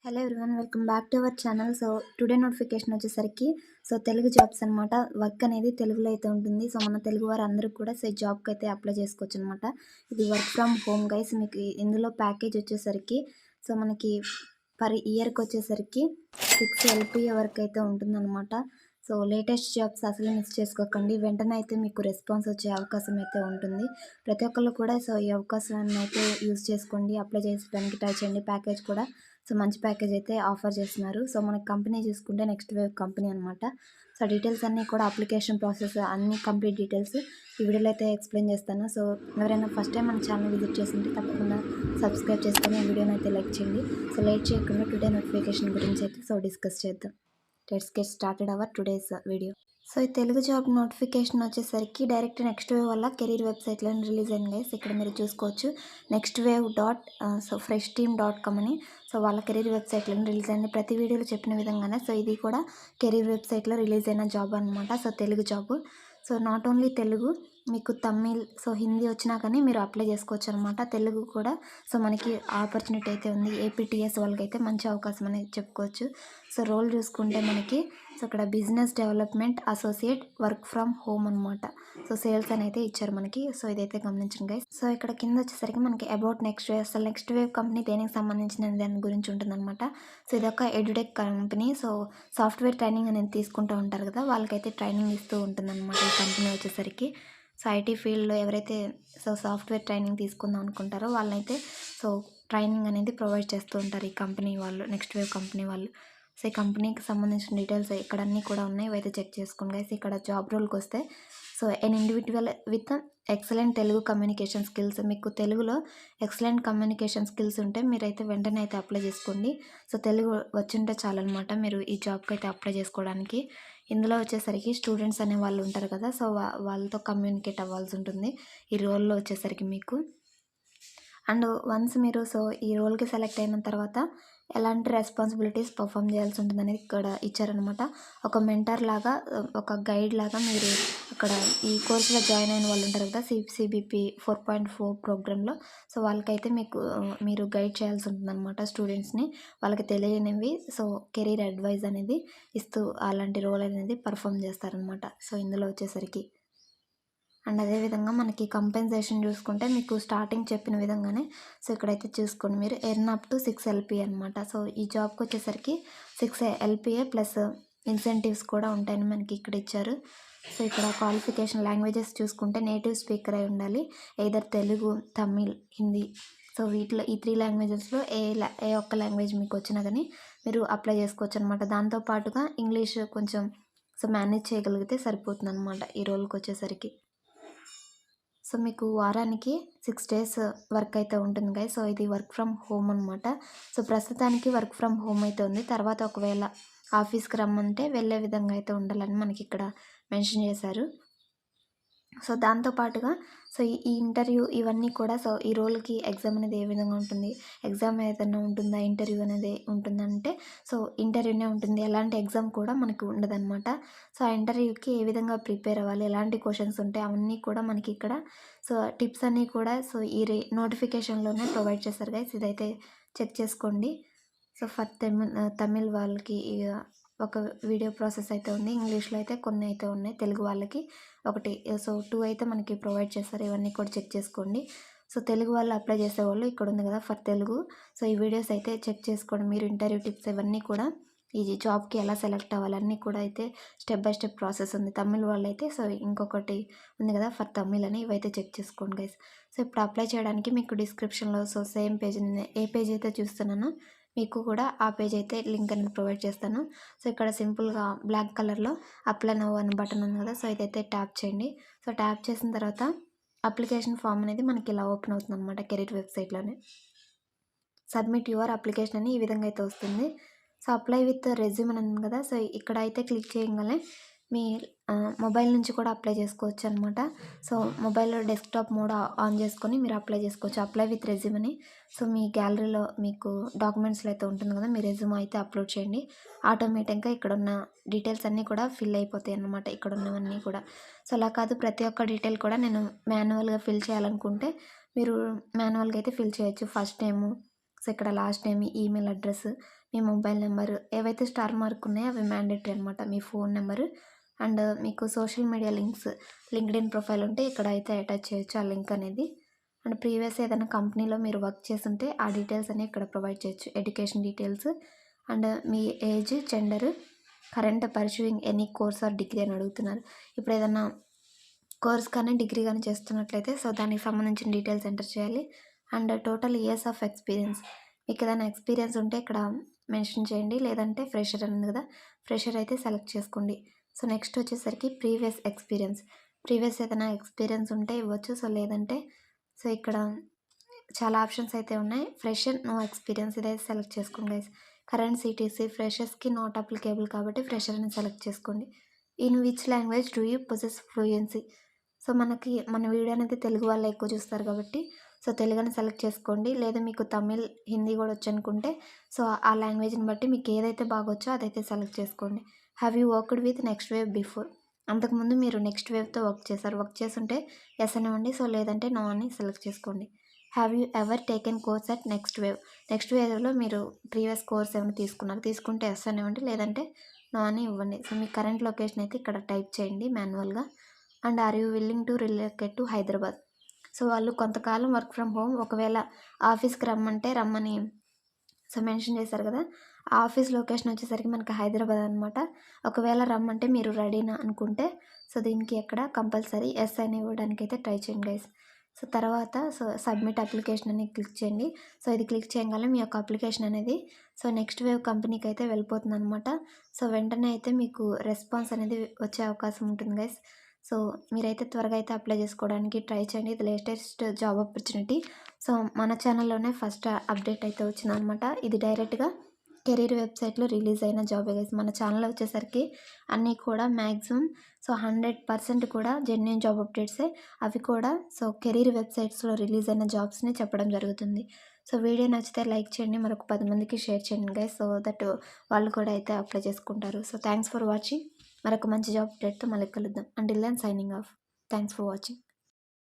Hello everyone, welcome back to our channel. Today notification వచ్చేసరికి Telugu jobs అనమాట. Work అనేది తెలుగులో అయితే ఉంటుంది. మన తెలుగు వారు అందరూ కూడా జాబ్కి అయితే అప్లై చేసుకోవచ్చు అనమాట. ఇది వర్క్ ఫ్రమ్ హోమ్ గైస్. మీకు ఇందులో ప్యాకేజ్ వచ్చేసరికి మనకి పర్ ఇయర్కి వచ్చేసరికి 6 LPA వరకు అయితే ఉంటుందన్నమాట. లేటెస్ట్ జాబ్స్ అసలు మిస్ చేసుకోకండి. వెంటనే అయితే మీకు రెస్పాన్స్ వచ్చే అవకాశం అయితే ఉంటుంది. ప్రతి ఒక్కళ్ళు కూడా ఈ అవకాశాన్ని అయితే యూజ్ చేసుకోండి. అప్లై చేసేదానికి ట్రై చేయండి. ప్యాకేజ్ కూడా మంచి ప్యాకేజ్ అయితే ఆఫర్ చేస్తున్నారు. మనకి కంపెనీ చూసుకుంటే నెక్స్ట్ వేవ్ కంపెనీ అనమాట. డీటెయిల్స్ అన్నీ కూడా అప్లికేషన్ ప్రాసెస్ అన్ని కంప్లీట్ డీటెయిల్స్ ఈ వీడియోలో అయితే ఎక్స్ప్లెయిన్ చేస్తాను. ఎవరైనా ఫస్ట్ టైం మన ఛానల్ విజిట్ చేస్తుంటే తప్పకుండా సబ్స్క్రైబ్ చేసుకొని ఈ వీడియోని అయితే లైక్ చేయండి. లేట్ చేయకుండా టుడే నోటిఫికేషన్ గురించి అయితే డిస్కస్ చేద్దాం. Let's get started our today's video. ఈ తెలుగు జాబ్ నోటిఫికేషన్ వచ్చేసరికి డైరెక్ట్ నెక్స్ట్ వేవ్ వల్ల కెరీర్ వెబ్సైట్లో రిలీజ్ అయింది గైస్. ఇక్కడ మీరు చూసుకోవచ్చు next wave fresh team .com అని. వాళ్ళ కెరీర్ వెబ్సైట్లో రిలీజ్ అయింది. ప్రతి వీడియోలో చెప్పిన విధంగానే ఇది కూడా కెరీర్ వెబ్సైట్లో రిలీజ్ అయిన జాబ్ అనమాట. Telugu job. Not only Telugu, మీకు తమిళ్ హిందీ వచ్చినా కానీ మీరు అప్లై చేసుకోవచ్చు అనమాట. తెలుగు కూడా మనకి ఆపర్చునిటీ అయితే ఉంది. APTS వాళ్ళకైతే మంచి అవకాశం అనేది చెప్పుకోవచ్చు. రోల్ చూసుకుంటే మనకి ఇక్కడ business development associate work from home అనమాట. సేల్స్ అని అయితే ఇచ్చారు మనకి. ఇదైతే గమనించండి గైస్. ఇక్కడ కింద వచ్చేసరికి మనకి about next wave. Next wave company దేనికి సంబంధించిన దాని గురించి ఉంటుందన్నమాట. ఇదొక ఎడ్యుటెక్ కంపెనీ. సాఫ్ట్వేర్ ట్రైనింగ్ అనేది తీసుకుంటూ ఉంటారు కదా, వాళ్ళకైతే ట్రైనింగ్ ఇస్తూ ఉంటుందన్నమాట ఈ కంపెనీ వచ్చేసరికి. IT ఫీల్డ్లో ఎవరైతే సాఫ్ట్వేర్ ట్రైనింగ్ తీసుకుందాం అనుకుంటారో వాళ్ళైతే ట్రైనింగ్ అనేది ప్రొవైడ్ చేస్తూ ఉంటారు ఈ కంపెనీ వాళ్ళు, నెక్స్ట్ వేవ్ కంపెనీ వాళ్ళు. ఈ కంపెనీకి సంబంధించిన డీటెయిల్స్ ఇక్కడ అన్నీ కూడా ఉన్నాయి. ఇవైతే చెక్ చేసుకోండి గైస్. ఇక్కడ జాబ్ రోల్కి వస్తే an individual with excellent Telugu communication skills. మీకు తెలుగులో ఎక్సలెంట్ కమ్యూనికేషన్ స్కిల్స్ ఉంటే మీరైతే వెంటనే అయితే అప్లై చేసుకోండి. తెలుగు వచ్చుంటే చాలన్నమాట మీరు ఈ జాబ్కి అయితే అప్లై చేసుకోవడానికి. ఇందులో వచ్చేసరికి స్టూడెంట్స్ అనే వాళ్ళు ఉంటారు కదా, వాళ్ళతో కమ్యూనికేట్ అవ్వాల్సి ఉంటుంది ఈ రోల్లో వచ్చేసరికి మీకు. అండ్ వన్స్ మీరు ఈ రోల్కి సెలెక్ట్ అయిన తర్వాత ఎలాంటి రెస్పాన్సిబిలిటీస్ పర్ఫామ్ చేయాల్సి ఉంటుంది అనేది ఇక్కడ ఇచ్చారనమాట. ఒక మెంటర్ లాగా, ఒక గైడ్ లాగా మీరు ఇక్కడ ఈ కోర్సులో జాయిన్ అయిన వాళ్ళు ఉంటారు కదా, CBP 4.4 ప్రోగ్రాంలో. వాళ్ళకైతే మీరు గైడ్ చేయాల్సి ఉంటుంది అనమాట స్టూడెంట్స్ని. వాళ్ళకి తెలియనివి కెరీర్ అడ్వైజ్ అనేది ఇస్తూ అలాంటి రోల్ అనేది పర్ఫామ్ చేస్తారనమాట ఇందులో వచ్చేసరికి. అండ్ అదేవిధంగా మనకి కంపెన్సేషన్ చూసుకుంటే మీకు స్టార్టింగ్ చెప్పిన విధంగానే ఇక్కడైతే చూసుకోండి మీరు ఎర్న్ అప్ టు 6 LPA అనమాట. ఈ జాబ్కి వచ్చేసరికి 6 LPA ప్లస్ ఇన్సెంటివ్స్ కూడా ఉంటాయని మనకి ఇక్కడ ఇచ్చారు. ఇక్కడ క్వాలిఫికేషన్ లాంగ్వేజెస్ చూసుకుంటే నేటివ్ స్పీకర్ అయి ఉండాలి. ఎయిదర్ తెలుగు, తమిళ్, హిందీ. వీటిలో ఈ 3 లాంగ్వేజెస్లో ఏ ఒక్క లాంగ్వేజ్ మీకు వచ్చినా కానీ మీరు అప్లై చేసుకోవచ్చు అనమాట. దాంతోపాటుగా ఇంగ్లీష్ కొంచెం మేనేజ్ చేయగలిగితే సరిపోతుంది అనమాట ఈ రోల్కి వచ్చేసరికి. మీకు వారానికి 6 days వర్క్ అయితే ఉంటుంది గైస్. ఇది వర్క్ ఫ్రమ్ హోమ్ అనమాట. ప్రస్తుతానికి వర్క్ ఫ్రమ్ హోమ్ అయితే ఉంది. తర్వాత ఒకవేళ ఆఫీస్కి రమ్మంటే వెళ్ళే విధంగా అయితే ఉండాలని మనకి ఇక్కడ మెన్షన్ చేశారు. దాంతోపాటుగా ఈ ఇంటర్వ్యూ ఇవన్నీ కూడా ఈ రోల్కి ఎగ్జామ్ అనేది ఏ విధంగా ఉంటుంది, ఎగ్జామ్ ఏదైనా ఉంటుందా, ఇంటర్వ్యూ అనేది ఉంటుందంటే ఇంటర్వ్యూనే ఉంటుంది. ఎలాంటి ఎగ్జామ్ కూడా మనకు ఉండదన్నమాట. ఆ ఇంటర్వ్యూకి ఏ విధంగా ప్రిపేర్ అవ్వాలి, ఎలాంటి క్వశ్చన్స్ ఉంటాయి అవన్నీ కూడా మనకి ఇక్కడ టిప్స్ అన్నీ కూడా ఈ నోటిఫికేషన్లోనే ప్రొవైడ్ చేస్తారు గైస్. ఇదైతే చెక్ చేసుకోండి. ఫర్ తమిళ్ వాళ్ళకి ఒక వీడియో ప్రాసెస్ అయితే ఉంది. ఇంగ్లీష్లో అయితే కొన్ని అయితే ఉన్నాయి. తెలుగు వాళ్ళకి ఒకటి 2 అయితే మనకి ప్రొవైడ్ చేస్తారు. ఇవన్నీ కూడా చెక్ చేసుకోండి. తెలుగు వాళ్ళు అప్లై చేసేవాళ్ళు ఇక్కడ ఉంది కదా ఫర్ తెలుగు. ఈ వీడియోస్ అయితే చెక్ చేసుకోండి మీరు. ఇంటర్వ్యూ టిప్స్ ఇవన్నీ కూడా ఈ జాబ్కి ఎలా సెలెక్ట్ అవ్వాలన్నీ కూడా అయితే స్టెప్ బై స్టెప్ ప్రాసెస్ ఉంది. తమిళ్ వాళ్ళు అయితే ఇంకొకటి ఉంది కదా ఫర్ తమిళ్ అని, ఇవైతే చెక్ చేసుకోండి గైస్. ఇప్పుడు అప్లై చేయడానికి మీకు డిస్క్రిప్షన్లో సేమ్ పేజ్, ఏ పేజ్ అయితే చూస్తున్నానో మీకు కూడా ఆ పేజ్ అయితే లింక్ అనేది ప్రొవైడ్ చేస్తాను. ఇక్కడ సింపుల్గా బ్లాక్ కలర్లో అప్లై నౌ అని బటన్ ఉంది కదా, ఇదైతే ట్యాప్ చేయండి. ట్యాప్ చేసిన తర్వాత అప్లికేషన్ ఫామ్ అనేది మనకి ఇలా ఓపెన్ అవుతుంది అనమాట కెరీర్ వెబ్సైట్లోనే. సబ్మిట్ యువర్ అప్లికేషన్ అని ఈ విధంగా అయితే వస్తుంది. అప్లై విత్ రెజ్యూమ్ అని ఉంది కదా, ఇక్కడ అయితే క్లిక్ చేయగానే మీ మొబైల్ నుంచి కూడా అప్లై చేసుకోవచ్చు అనమాట. మొబైల్లో డెస్క్టాప్ మోడ్ ఆన్ చేసుకొని మీరు అప్లై చేసుకోవచ్చు. అప్లై విత్ రెజ్యూమ్ అని. మీ గ్యాలరీలో మీకు డాక్యుమెంట్స్లో అయితే ఉంటుంది కదా, మీ రెజ్యూమ్ అయితే అప్లోడ్ చేయండి. ఆటోమేటిక్గా ఇక్కడ ఉన్న డీటెయిల్స్ అన్నీ కూడా ఫిల్ అయిపోతాయి అన్నమాట. ఇక్కడ ఉన్నవన్నీ కూడా అలా కాదు, ప్రతి ఒక్క డీటెయిల్ కూడా నేను మాన్యువల్గా ఫిల్ చేయాలనుకుంటే మీరు మాన్యువల్గా అయితే ఫిల్ చేయొచ్చు. ఫస్ట్ నేము, ఇక్కడ లాస్ట్ నేమ్, ఈమెయిల్ అడ్రస్, మీ మొబైల్ నెంబర్ ఏవైతే స్టార్ మార్క్ ఉన్నాయో అవి మ్యాండేటరీ అనమాట. మీ ఫోన్ నెంబరు అండ్ మీకు social media links, LinkedIn profile ఉంటే ఇక్కడ అయితే అటాచ్ చేయొచ్చు ఆ లింక్ అనేది. అండ్ ప్రీవియస్ ఏదైనా కంపెనీలో మీరు వర్క్ చేస్తుంటే ఆ డీటెయిల్స్ అనేవి ఇక్కడ ప్రొవైడ్ చేయొచ్చు. Education details and me age, gender, current pursuing any course are degree అని అడుగుతున్నారు. ఇప్పుడు ఏదన్నా కోర్స్ కానీ డిగ్రీ కానీ చేస్తున్నట్లయితే సో దానికి సంబంధించిన డీటెయిల్స్ ఎంటర్ చేయాలి. And total years of experience, మీకు ఏదైనా ఎక్స్పీరియన్స్ ఉంటే ఇక్కడ మెన్షన్ చేయండి. లేదంటే ఫ్రెషర్ అని ఉంది కదా, ఫ్రెషర్ అయితే సెలెక్ట్ చేసుకోండి. సో నెక్స్ట్ వచ్చేసరికి ప్రీవియస్ ఎక్స్పీరియన్స్, ప్రీవియస్ ఏదైనా ఎక్స్పీరియన్స్ ఉంటే ఇవ్వచ్చు. సో లేదంటే సో ఇక్కడ చాలా ఆప్షన్స్ అయితే ఉన్నాయి. ఫ్రెషర్ నో ఎక్స్పీరియన్స్ ఇదైతే సెలెక్ట్ చేసుకోండి గైస్. కరెంట్ సిటీసీ ఫ్రెషర్స్కి నాట్ అప్లికేబుల్ కాబట్టి ఫ్రెషర్ అని సెలెక్ట్ చేసుకోండి. In which language do you possess fluency, so మనకి మన వీడియో అనేది తెలుగు వాళ్ళు ఎక్కువ చూస్తారు కాబట్టి సో తెలుగుని సెలెక్ట్ చేసుకోండి. లేదా మీకు తమిళ్, హిందీ కూడా వచ్చు అనుకుంటే సో ఆ లాంగ్వేజ్ని బట్టి మీకు ఏదైతే బాగొచ్చో అదైతే సెలెక్ట్ చేసుకోండి. Have you worked with NxtWave before, అంతకుముందు మీరు నెక్స్ట్ వేవ్తో వర్క్ చేస్తుంటే ఎస్ అనివ్వండి. సో లేదంటే నో అని సెలెక్ట్ చేసుకోండి. Have you ever taken course at NxtWave, next వేవ్లో మీరు ప్రీవియస్ కోర్స్ ఏమైనా తీసుకుంటే ఎస్ అనివ్వండి. లేదంటే నో అని ఇవ్వండి. సో మీ కరెంట్ లొకేషన్ అయితే ఇక్కడ టైప్ చేయండి మాన్యువల్గా. And are you willing to related to Hyderabad, so వాళ్ళు కొంతకాలం వర్క్ ఫ్రమ్ హోమ్ ఒకవేళ ఆఫీస్కి రమ్మని సో మెన్షన్ చేశారు కదా, ఆ ఆఫీస్ లొకేషన్ వచ్చేసరికి మనకి హైదరాబాద్ అనమాట. ఒకవేళ రమ్మంటే మీరు రెడీనా అనుకుంటే సో దీనికి ఎక్కడ కంపల్సరీ ఎస్ అని ఇవ్వడానికి అయితే ట్రై చేయండి గైస్. సో తర్వాత సో సబ్మిట్ అప్లికేషన్ అని క్లిక్ చేయండి. సో ఇది క్లిక్ చేయగానే మీ యొక్క అప్లికేషన్ అనేది సో నెక్స్ట్ వేవ్ కంపెనీకి అయితే వెళ్ళిపోతుంది అనమాట. సో వెంటనే అయితే మీకు రెస్పాన్స్ అనేది వచ్చే అవకాశం ఉంటుంది గైస్. సో మీరైతే త్వరగా అయితే అప్లై చేసుకోవడానికి ట్రై చేయండి. ఇది లేటెస్ట్ జాబ్ ఆపర్చునిటీ. సో మన ఛానల్లోనే ఫస్ట్ అప్డేట్ అయితే వచ్చిందనమాట. ఇది డైరెక్ట్గా కెరీర్ వెబ్సైట్లో రిలీజ్ అయిన జాబే గైస్. మన ఛానల్ వచ్చేసరికి అన్నీ కూడా మ్యాక్సిమం సో 100% కూడా జెన్యూన్ జాబ్ అప్డేట్సే. అవి కూడా సో కెరీర్ వెబ్సైట్స్లో రిలీజ్ అయిన జాబ్స్ని చెప్పడం జరుగుతుంది. సో వీడియో నచ్చితే లైక్ చేయండి, మరొక 10 మందికి షేర్ చేయండి గైస్. సో దట్ వాళ్ళు కూడా అయితే అప్లై చేసుకుంటారు. So thanks for watching. మరొక మంచి జాబ్ అప్డేట్తో మళ్ళీ కలుద్దాం. Until then signing off. Thanks for watching.